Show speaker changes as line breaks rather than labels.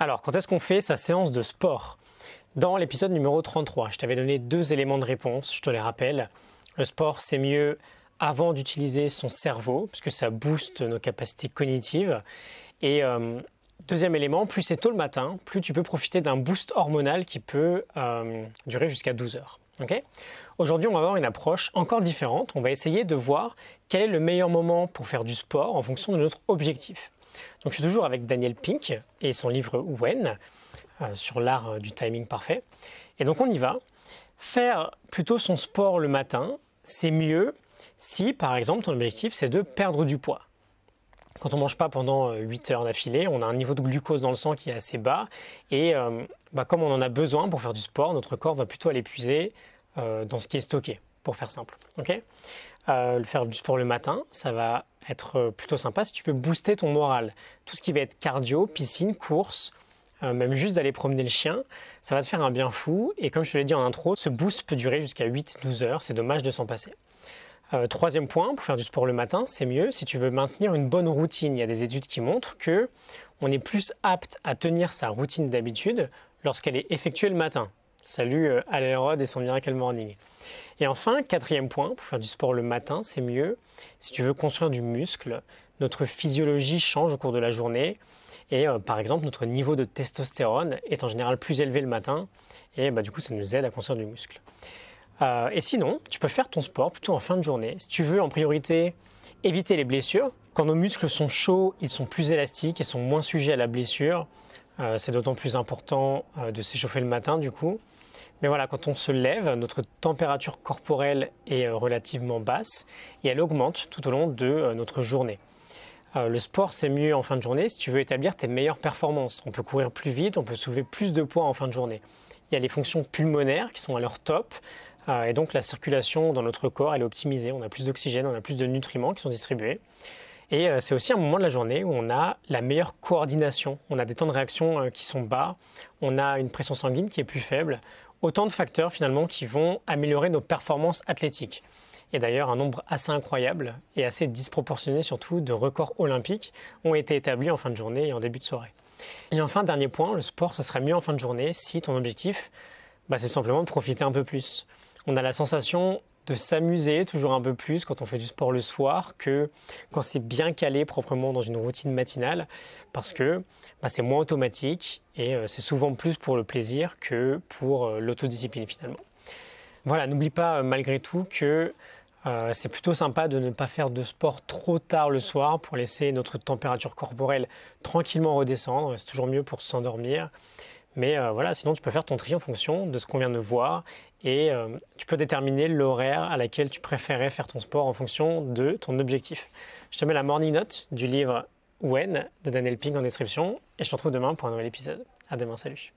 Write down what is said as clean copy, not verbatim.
Alors, quand est-ce qu'on fait sa séance de sport? Dans l'épisode numéro 33, je t'avais donné 2 éléments de réponse, je te les rappelle. Le sport, c'est mieux avant d'utiliser son cerveau, puisque ça booste nos capacités cognitives. Et deuxième élément, plus c'est tôt le matin, plus tu peux profiter d'un boost hormonal qui peut durer jusqu'à 12 heures. Okay. Aujourd'hui, on va avoir une approche encore différente. On va essayer de voir quel est le meilleur moment pour faire du sport en fonction de notre objectif. Donc, je suis toujours avec Daniel Pink et son livre When sur l'art du timing parfait. Et donc, on y va. Faire plutôt son sport le matin, c'est mieux si, par exemple, ton objectif, c'est de perdre du poids. Quand on ne mange pas pendant 8 heures d'affilée, on a un niveau de glucose dans le sang qui est assez bas. Et comme on en a besoin pour faire du sport, notre corps va plutôt aller puiser dans ce qui est stocké, pour faire simple. Okay. Faire du sport le matin, ça va être plutôt sympa si tu veux booster ton moral. Tout ce qui va être cardio, piscine, course, même juste d'aller promener le chien, ça va te faire un bien fou. Et comme je te l'ai dit en intro, ce boost peut durer jusqu'à 8-12 heures, c'est dommage de s'en passer. Troisième point, pour faire du sport le matin, c'est mieux si tu veux maintenir une bonne routine. Il y a des études qui montrent que on est plus apte à tenir sa routine d'habitude lorsqu'elle est effectuée le matin. Salut Al Elrod et son Miracle Morning. Et enfin, quatrième point, pour faire du sport le matin, c'est mieux si tu veux construire du muscle. Notre physiologie change au cours de la journée et par exemple, notre niveau de testostérone est en général plus élevé le matin et du coup, ça nous aide à construire du muscle. Et sinon, tu peux faire ton sport plutôt en fin de journée. Si tu veux en priorité éviter les blessures, quand nos muscles sont chauds, ils sont plus élastiques et sont moins sujets à la blessure. C'est d'autant plus important de s'échauffer le matin du coup. Mais voilà, quand on se lève, notre température corporelle est relativement basse et elle augmente tout au long de notre journée. Le sport, c'est mieux en fin de journée si tu veux établir tes meilleures performances. On peut courir plus vite, on peut soulever plus de poids en fin de journée. Il y a les fonctions pulmonaires qui sont à leur top et donc la circulation dans notre corps, elle est optimisée. On a plus d'oxygène, on a plus de nutriments qui sont distribués. Et c'est aussi un moment de la journée où on a la meilleure coordination. On a des temps de réaction qui sont bas, on a une pression sanguine qui est plus faible. Autant de facteurs finalement qui vont améliorer nos performances athlétiques. Et d'ailleurs, un nombre assez incroyable et assez disproportionné surtout de records olympiques ont été établis en fin de journée et en début de soirée. Et enfin, dernier point, le sport, ce serait mieux en fin de journée si ton objectif, c'est tout simplement de profiter un peu plus. On a la sensation de s'amuser toujours un peu plus quand on fait du sport le soir que quand c'est bien calé proprement dans une routine matinale parce que c'est moins automatique et c'est souvent plus pour le plaisir que pour l'autodiscipline finalement. Voilà, n'oublie pas malgré tout que c'est plutôt sympa de ne pas faire de sport trop tard le soir pour laisser notre température corporelle tranquillement redescendre. C'est toujours mieux pour s'endormir. Mais voilà, sinon tu peux faire ton tri en fonction de ce qu'on vient de voir et tu peux déterminer l'horaire à laquelle tu préférais faire ton sport en fonction de ton objectif. Je te mets la morning note du livre When de Daniel Pink en description et je te retrouve demain pour un nouvel épisode. À demain, salut.